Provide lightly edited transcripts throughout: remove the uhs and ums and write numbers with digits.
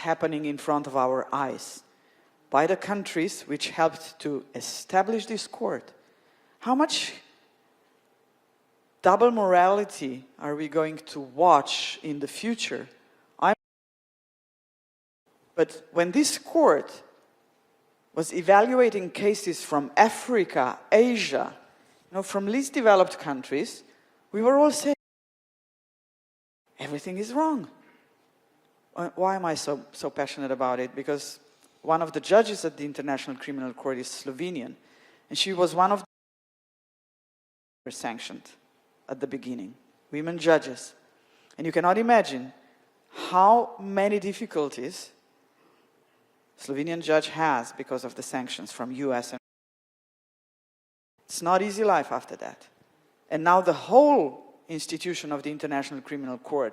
happening in front of our eyes by the countries which helped to establish this court. How much double morality are we going to watch in the future? But when this court was evaluating cases from Africa, Asia, from least developed countries, we were all saying, everything is wrong. Why am I so passionate about it? Because one of the judges at the International Criminal Court is Slovenian, and she was one of the who were sanctioned at the beginning, women judges. And you cannot imagine how many difficulties Slovenian judge has because of the sanctions from US. And it's not easy life after that. And now the whole institution of the International Criminal Court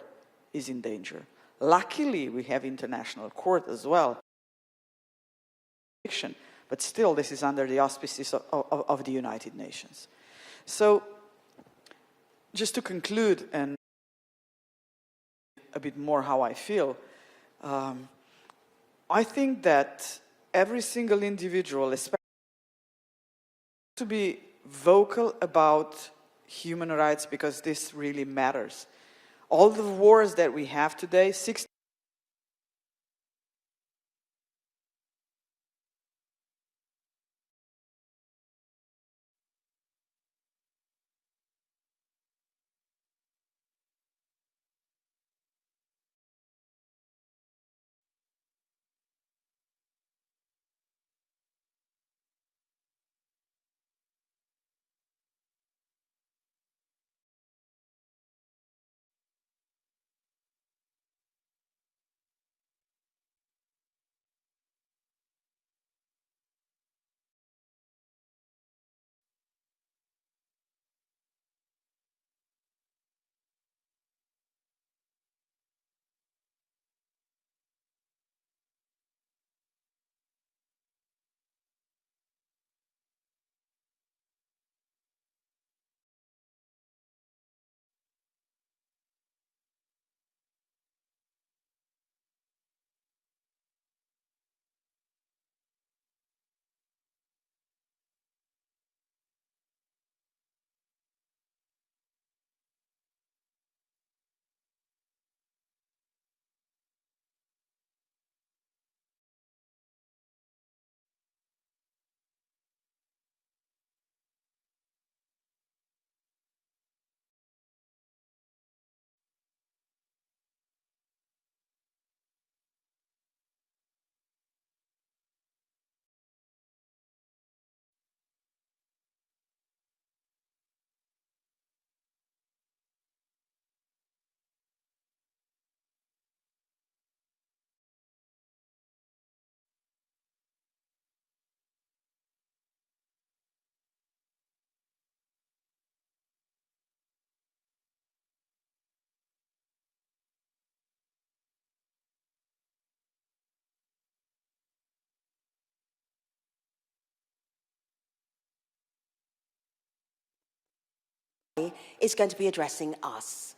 is in danger. Luckily, we have international court as well. But still, this is under the auspices of the United Nations. So, just to conclude and a bit more how I feel, I think that every single individual, especially, to be vocal about human rights because this really matters. All the wars that we have today, is going to be addressing us.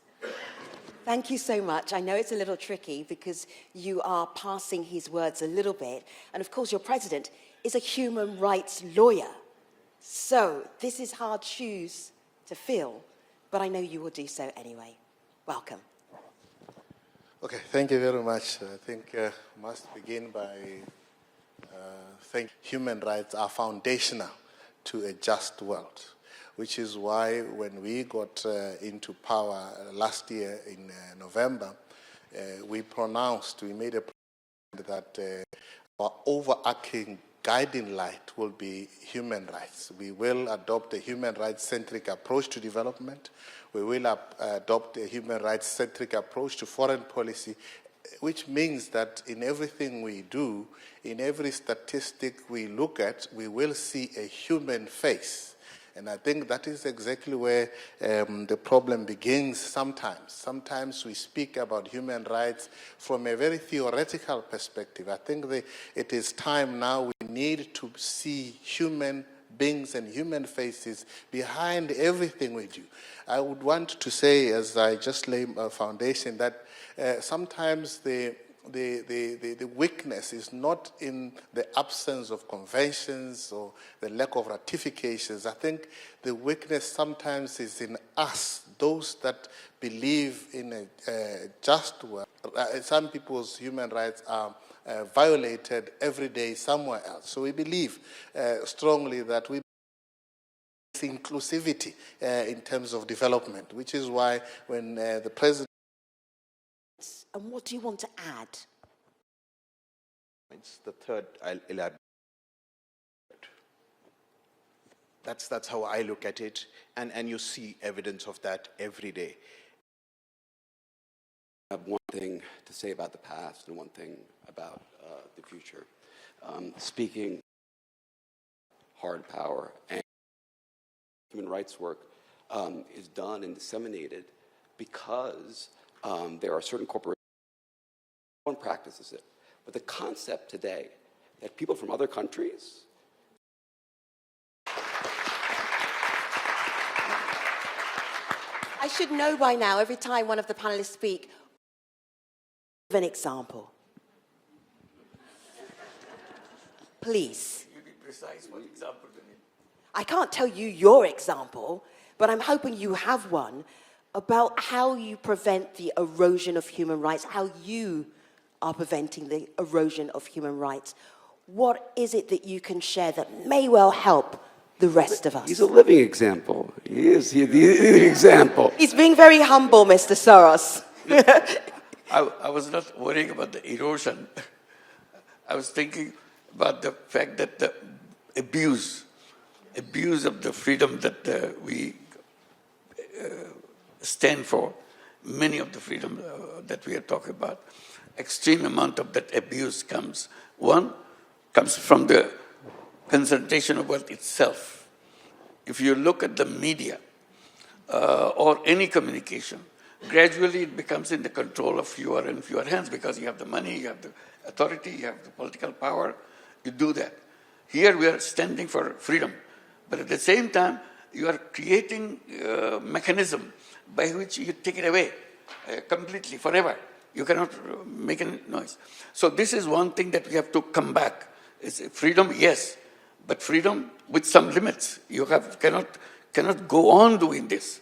Thank you so much. I know it's a little tricky because you are passing his words a little bit. And of course, your president is a human rights lawyer. So this is hard shoes to fill, but I know you will do so anyway. Welcome. Okay, thank you very much. I think I must begin by saying human rights are foundational to a just world, which is why when we got into power last year in November, we made a pronouncement that our overarching guiding light will be human rights. We will adopt a human rights-centric approach to development. We will adopt a human rights-centric approach to foreign policy, which means that in everything we do, in every statistic we look at, we will see a human face. And I think that is exactly where the problem begins sometimes. Sometimes we speak about human rights from a very theoretical perspective. I think it is time now we need to see human beings and human faces behind everything we do. I would want to say, as I just lay a foundation, that sometimes the the weakness is not in the absence of conventions or the lack of ratifications. I think the weakness sometimes is in us, those that believe in a just world. Some people's human rights are violated every day somewhere else. So we believe strongly that we inclusivity in terms of development, which is why when the president. And what do you want to add? It's the third, I'll elaborate. That's how I look at it, and you see evidence of that every day. I have one thing to say about the past and one thing about the future. Speaking hard power and human rights work is done and disseminated because there are certain corporations one practices it. But the concept today that people from other countries I should know by now, every time one of the panelists speak, give an example. Please. You be precise. What example do you need? I can't tell you your example, but I'm hoping you have one about how you prevent the erosion of human rights, how you are preventing the erosion of human rights. What is it that you can share that may well help the rest of us? He's a living example. He is the example. He's being very humble, Mr. Soros. I was not worrying about the erosion. I was thinking about the fact that the abuse of the freedom that we stand for, many of the freedom that we are talking about, extreme amount of that abuse comes. One comes from the concentration of wealth itself. If you look at the media or any communication, gradually it becomes in the control of fewer and fewer hands because you have the money, you have the authority, you have the political power, you do that. Here we are standing for freedom, but at the same time you are creating a mechanism by which you take it away completely, forever. You cannot make any noise. So this is one thing that we have to come back. It's freedom, yes, but freedom with some limits. You cannot go on doing this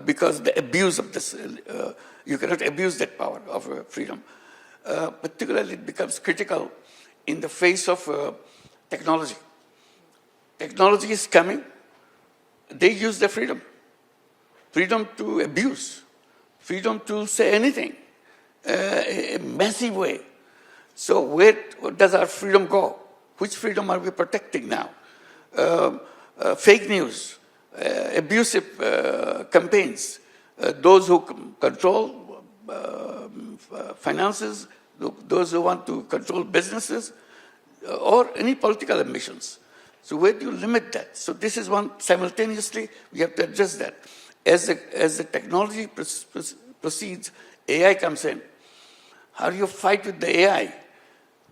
because the abuse of this, you cannot abuse that power of freedom. Particularly it becomes critical in the face of technology. Technology is coming. They use the freedom to abuse, freedom to say anything, a massive way. So where does our freedom go? Which freedom are we protecting now? Fake news, abusive campaigns, those who control finances, those who want to control businesses, or any political ambitions. So where do you limit that? So this is one, simultaneously, we have to address that. As the technology proceeds, AI comes in. How do you fight with the AI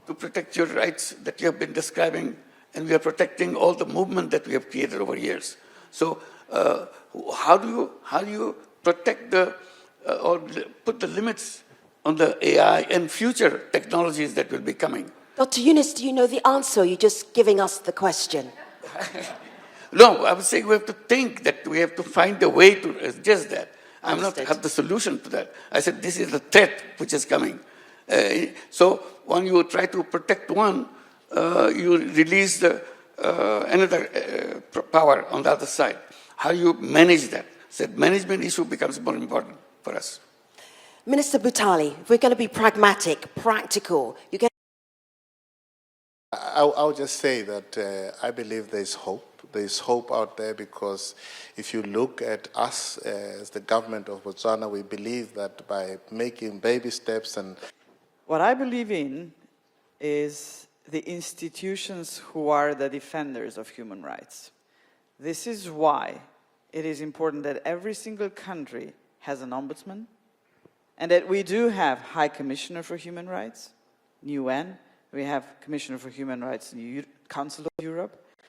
to protect your rights that you have been describing, and we are protecting all the movement that we have created over years? So how do you protect or put the limits on the AI and future technologies that will be coming? Dr. Yunus, do you know the answer? Or are you just giving us the question? No, I was saying we have to think that we have to find a way to address that. I'm not Understood. have the solution to that. I said this is the threat which is coming. So when you try to protect one, you release another power on the other side. How you manage that? So management issue becomes more important for us. Minister Butali, if we're going to be pragmatic, practical, you get. I'll just say that I believe there's hope. There's hope out there because if you look at us as the government of Botswana, we believe that by making baby steps and... What I believe in is the institutions who are the defenders of human rights. This is why it is important that every single country has an ombudsman and that we do have High Commissioner for Human Rights, UN. We have Commissioner for Human Rights in the Council of Europe.